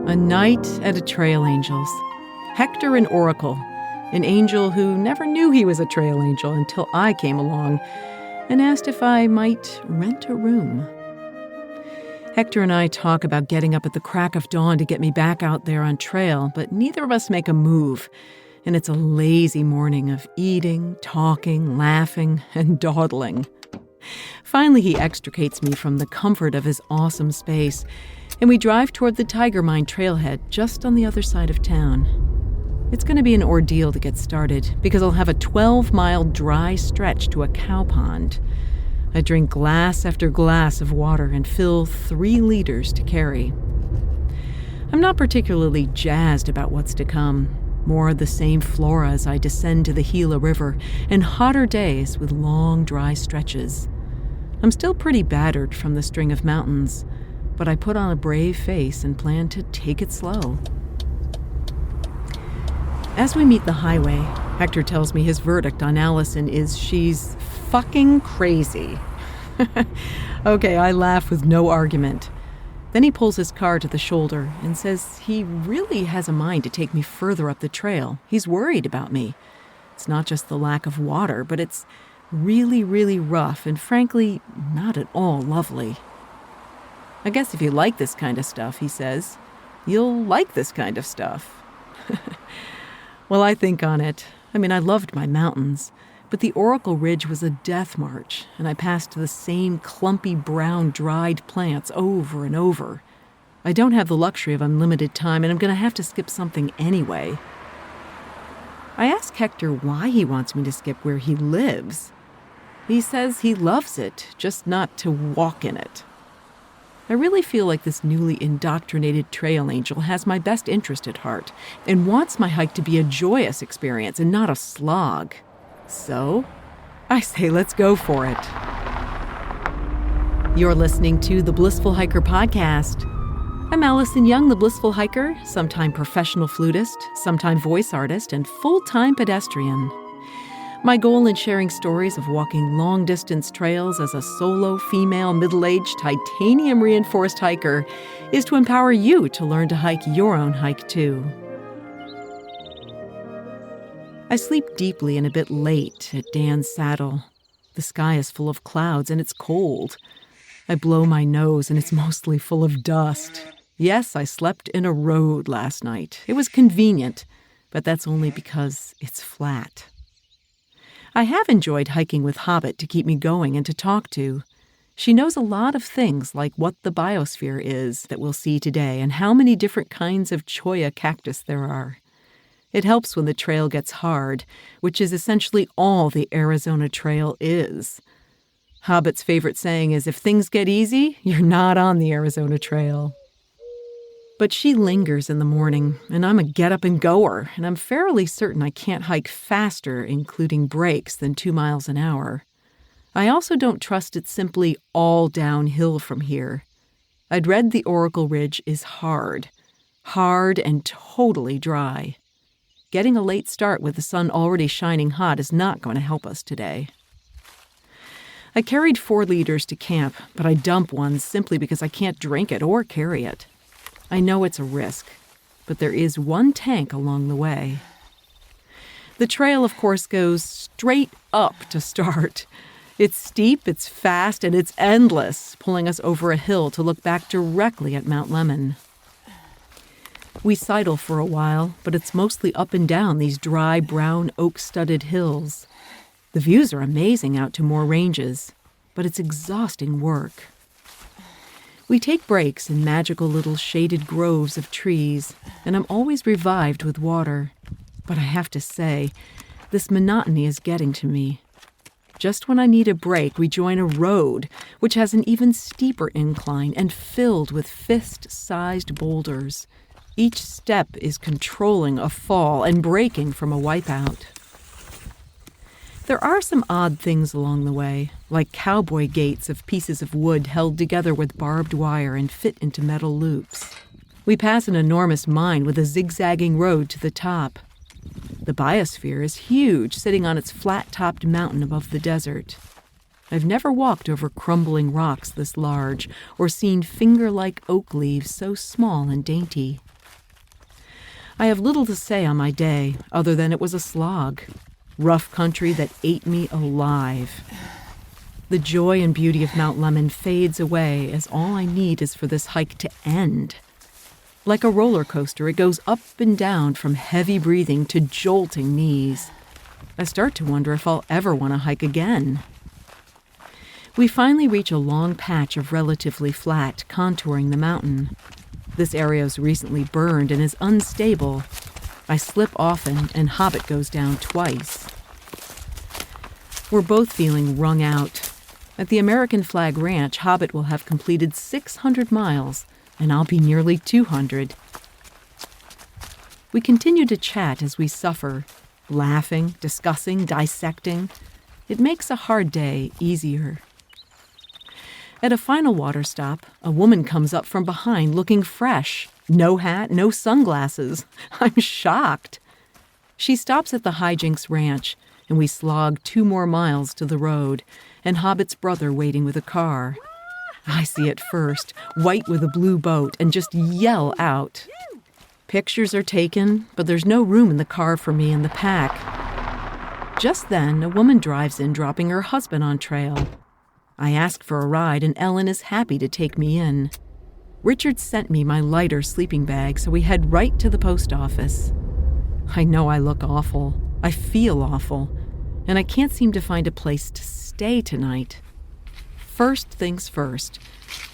A night at a trail angel's. Hector and Oracle, an angel who never knew he was a trail angel until I came along and asked if I might rent a room. Hector and I talk about getting up at the crack of dawn to get me back out there on trail, but neither of us make a move, and it's a lazy morning of eating, talking, laughing, and dawdling. Finally, he extricates me from the comfort of his awesome space, and we drive toward the Tiger Mine trailhead just on the other side of town. It's going to be an ordeal to get started because I'll have a 12-mile dry stretch to a cow pond. I drink glass after glass of water and fill 3 liters to carry. I'm not particularly jazzed about what's to come. More of the same flora as I descend to the Gila River, and hotter days with long, dry stretches. I'm still pretty battered from the string of mountains, but I put on a brave face and plan to take it slow. As we meet the highway, Hector tells me his verdict on Allison is she's fucking crazy. Okay, I laugh with no argument. Then he pulls his car to the shoulder and says he really has a mind to take me further up the trail. He's worried about me. It's not just the lack of water, but it's really, really rough and frankly, not at all lovely. I guess if you like this kind of stuff, he says, you'll like this kind of stuff. Well, I think on it. I mean, I loved my mountains, but the Oracle Ridge was a death march, and I passed the same clumpy brown dried plants over and over. I don't have the luxury of unlimited time, and I'm going to have to skip something anyway. I ask Hector why he wants me to skip where he lives. He says he loves it, just not to walk in it. I really feel like this newly indoctrinated trail angel has my best interest at heart and wants my hike to be a joyous experience and not a slog. So, I say let's go for it. You're listening to the Blissful Hiker podcast. I'm Allison Young, the Blissful Hiker, sometime professional flutist, sometime voice artist, and full-time pedestrian. My goal in sharing stories of walking long-distance trails as a solo, female, middle-aged, titanium-reinforced hiker is to empower you to learn to hike your own hike, too. I sleep deeply and a bit late at Dan's saddle. The sky is full of clouds and it's cold. I blow my nose and it's mostly full of dust. Yes, I slept in a road last night. It was convenient, but that's only because it's flat. I have enjoyed hiking with Hobbit to keep me going and to talk to. She knows a lot of things like what the biosphere is that we'll see today and how many different kinds of cholla cactus there are. It helps when the trail gets hard, which is essentially all the Arizona Trail is. Hobbit's favorite saying is, if things get easy, you're not on the Arizona Trail. But she lingers in the morning, and I'm a get-up-and-goer, and I'm fairly certain I can't hike faster, including breaks, than 2 miles an hour. I also don't trust it's simply all downhill from here. I'd read the Oracle Ridge is hard and totally dry. Getting a late start with the sun already shining hot is not going to help us today. I carried 4 liters to camp, but I dump one simply because I can't drink it or carry it. I know it's a risk, but there is one tank along the way. The trail, of course, goes straight up to start. It's steep, it's fast, and it's endless, pulling us over a hill to look back directly at Mount Lemmon. We sidle for a while, but it's mostly up and down these dry, brown, oak-studded hills. The views are amazing out to more ranges, but it's exhausting work. We take breaks in magical little shaded groves of trees, and I'm always revived with water. But I have to say, this monotony is getting to me. Just when I need a break, we join a road, which has an even steeper incline and filled with fist-sized boulders. Each step is controlling a fall and braking from a wipeout. There are some odd things along the way, like cowboy gates of pieces of wood held together with barbed wire and fit into metal loops. We pass an enormous mine with a zigzagging road to the top. The biosphere is huge, sitting on its flat-topped mountain above the desert. I've never walked over crumbling rocks this large or seen finger-like oak leaves so small and dainty. I have little to say on my day, other than it was a slog. Rough country that ate me alive. The joy and beauty of Mount Lemmon fades away as all I need is for this hike to end. Like a roller coaster, it goes up and down from heavy breathing to jolting knees. I start to wonder if I'll ever want to hike again. We finally reach a long patch of relatively flat, contouring the mountain. This area was recently burned and is unstable. I slip often, and Hobbit goes down twice. We're both feeling wrung out. At the American Flag Ranch, Hobbit will have completed 600 miles, and I'll be nearly 200. We continue to chat as we suffer, laughing, discussing, dissecting. It makes a hard day easier. At a final water stop, a woman comes up from behind looking fresh. No hat, no sunglasses. I'm shocked. She stops at the Hijinks Ranch, and we slog 2 more miles to the road, and Hobbit's brother waiting with a car. I see it first, white with a blue boat, and just yell out. Pictures are taken, but there's no room in the car for me and the pack. Just then, a woman drives in, dropping her husband on trail. I ask for a ride, and Ellen is happy to take me in. Richard sent me my lighter sleeping bag, so we head right to the post office. I know I look awful. I feel awful. And I can't seem to find a place to stay tonight. First things first.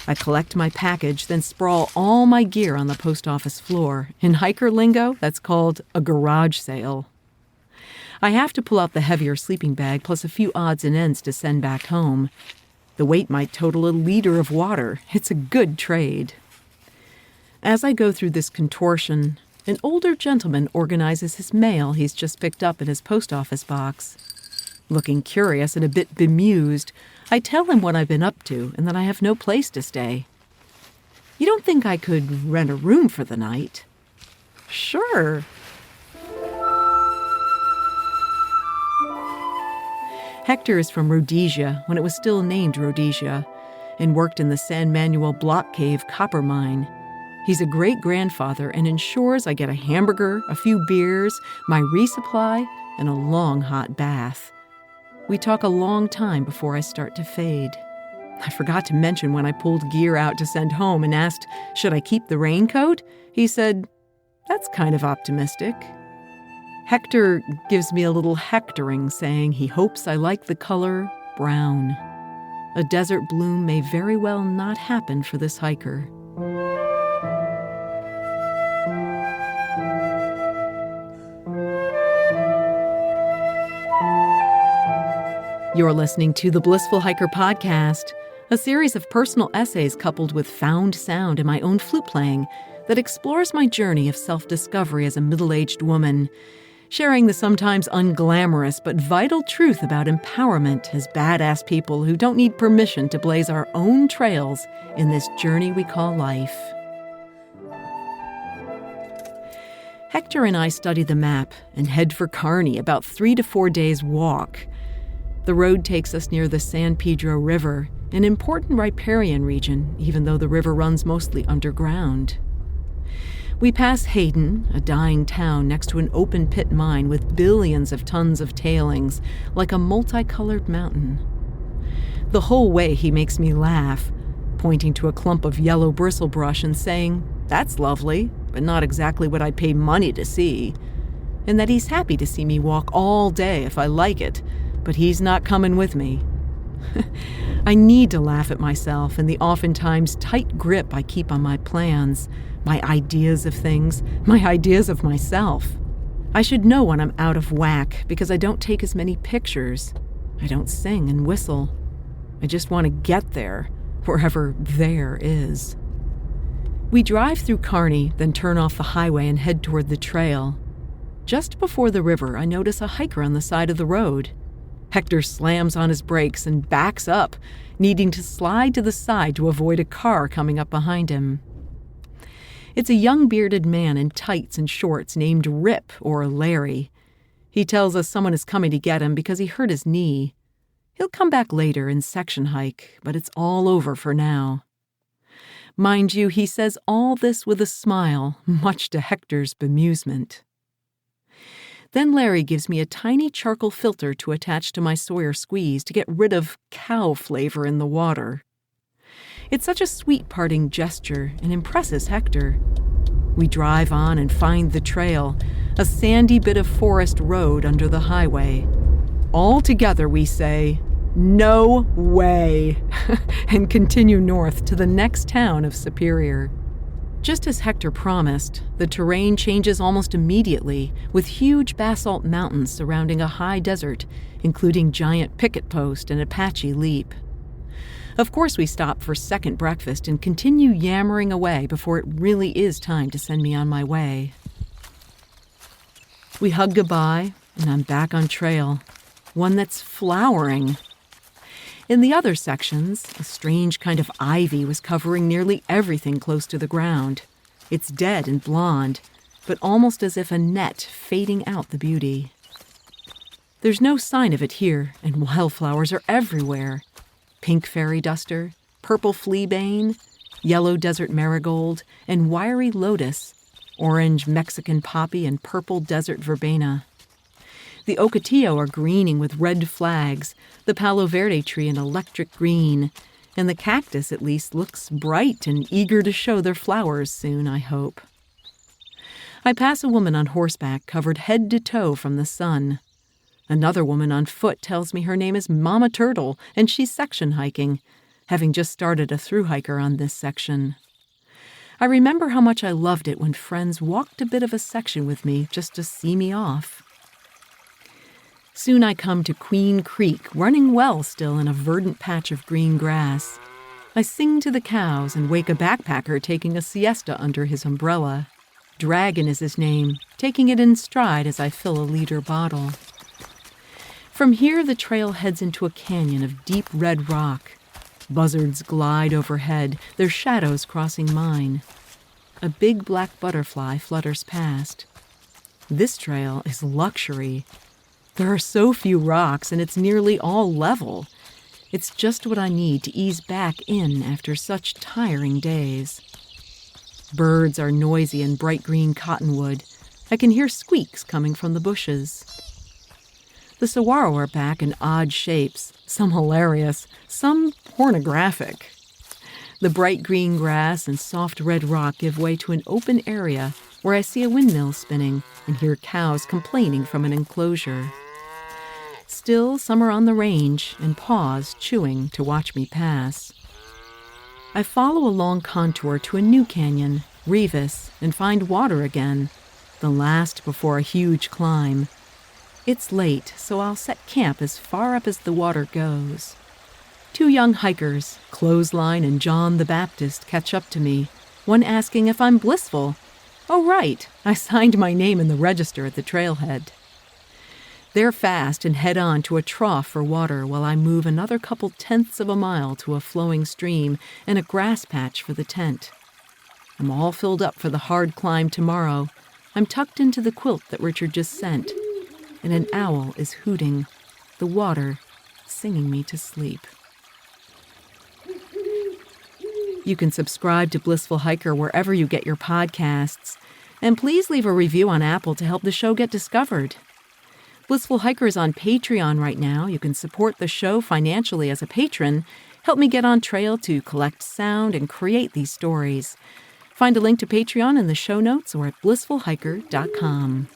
I collect my package, then sprawl all my gear on the post office floor. In hiker lingo, that's called a garage sale. I have to pull out the heavier sleeping bag plus a few odds and ends to send back home. The weight might total a liter of water. It's a good trade. As I go through this contortion, an older gentleman organizes his mail he's just picked up in his post office box. Looking curious and a bit bemused, I tell him what I've been up to and that I have no place to stay. You don't think I could rent a room for the night? Sure. Hector is from Rhodesia, when it was still named Rhodesia, and worked in the San Manuel Block Cave copper mine. He's a great-grandfather and ensures I get a hamburger, a few beers, my resupply, and a long hot bath. We talk a long time before I start to fade. I forgot to mention when I pulled gear out to send home and asked, should I keep the raincoat? He said, that's kind of optimistic. Hector gives me a little hectoring, saying he hopes I like the color brown. A desert bloom may very well not happen for this hiker. You're listening to the Blissful Hiker Podcast, a series of personal essays coupled with found sound and my own flute playing that explores my journey of self-discovery as a middle-aged woman, sharing the sometimes unglamorous but vital truth about empowerment as badass people who don't need permission to blaze our own trails in this journey we call life. Hector and I study the map and head for Kearney, about 3 to 4 days' walk. The road takes us near the San Pedro River, an important riparian region, even though the river runs mostly underground. We pass Hayden, a dying town next to an open-pit mine with billions of tons of tailings, like a multicolored mountain. The whole way he makes me laugh, pointing to a clump of yellow bristlebrush and saying, that's lovely, but not exactly what I'd pay money to see, and that he's happy to see me walk all day if I like it, but he's not coming with me. I need to laugh at myself and the oftentimes tight grip I keep on my plans, my ideas of things, my ideas of myself. I should know when I'm out of whack because I don't take as many pictures. I don't sing and whistle. I just want to get there, wherever there is. We drive through Kearney, then turn off the highway and head toward the trail. Just before the river, I notice a hiker on the side of the road. Hector slams on his brakes and backs up, needing to slide to the side to avoid a car coming up behind him. It's a young bearded man in tights and shorts named Rip or Larry. He tells us someone is coming to get him because he hurt his knee. He'll come back later and section hike, but it's all over for now. Mind you, he says all this with a smile, much to Hector's bemusement. Then Larry gives me a tiny charcoal filter to attach to my Sawyer squeeze to get rid of cow flavor in the water. It's such a sweet parting gesture and impresses Hector. We drive on and find the trail, a sandy bit of forest road under the highway. All together we say, "No way," and continue north to the next town of Superior. Just as Hector promised, the terrain changes almost immediately, with huge basalt mountains surrounding a high desert, including giant Picket post and Apache leap. Of course, we stop for second breakfast and continue yammering away before it really is time to send me on my way. We hug goodbye, and I'm back on trail, one that's flowering. In the other sections, a strange kind of ivy was covering nearly everything close to the ground. It's dead and blonde, but almost as if a net fading out the beauty. There's no sign of it here, and wildflowers are everywhere. Pink fairy duster, purple fleabane, yellow desert marigold, and wiry lotus, orange Mexican poppy, and purple desert verbena. The ocotillo are greening with red flags, the palo verde tree an electric green, and the cactus at least looks bright and eager to show their flowers soon, I hope. I pass a woman on horseback covered head to toe from the sun. Another woman on foot tells me her name is Mama Turtle and she's section hiking, having just started a thru hiker on this section. I remember how much I loved it when friends walked a bit of a section with me just to see me off. Soon I come to Queen Creek, running well still in a verdant patch of green grass. I sing to the cows and wake a backpacker taking a siesta under his umbrella. Dragon is his name, taking it in stride as I fill a liter bottle. From here, the trail heads into a canyon of deep red rock. Buzzards glide overhead, their shadows crossing mine. A big black butterfly flutters past. This trail is luxury. There are so few rocks, and it's nearly all level. It's just what I need to ease back in after such tiring days. Birds are noisy in bright green cottonwood. I can hear squeaks coming from the bushes. The saguaro are back in odd shapes, some hilarious, some pornographic. The bright green grass and soft red rock give way to an open area where I see a windmill spinning and hear cows complaining from an enclosure. Still, some are on the range and pause, chewing, to watch me pass. I follow a long contour to a new canyon, Revis, and find water again, the last before a huge climb. It's late, so I'll set camp as far up as the water goes. Two young hikers, Clothesline and John the Baptist, catch up to me, one asking if I'm Blissful. Oh, right, I signed my name in the register at the trailhead. They're fast and head on to a trough for water while I move another couple tenths of a mile to a flowing stream and a grass patch for the tent. I'm all filled up for the hard climb tomorrow. I'm tucked into the quilt that Richard just sent, and an owl is hooting, the water singing me to sleep. You can subscribe to Blissful Hiker wherever you get your podcasts, and please leave a review on Apple to help the show get discovered. Blissful Hiker is on Patreon right now. You can support the show financially as a patron. Help me get on trail to collect sound and create these stories. Find a link to Patreon in the show notes or at blissfulhiker.com.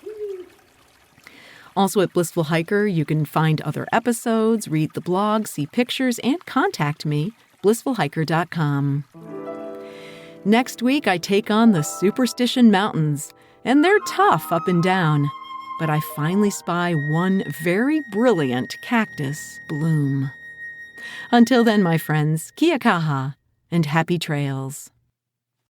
Also at Blissful Hiker, you can find other episodes, read the blog, see pictures, and contact me, blissfulhiker.com. Next week, I take on the Superstition Mountains, and they're tough up and down. But I finally spy one very brilliant cactus bloom. Until then, my friends, kia kaha and happy trails.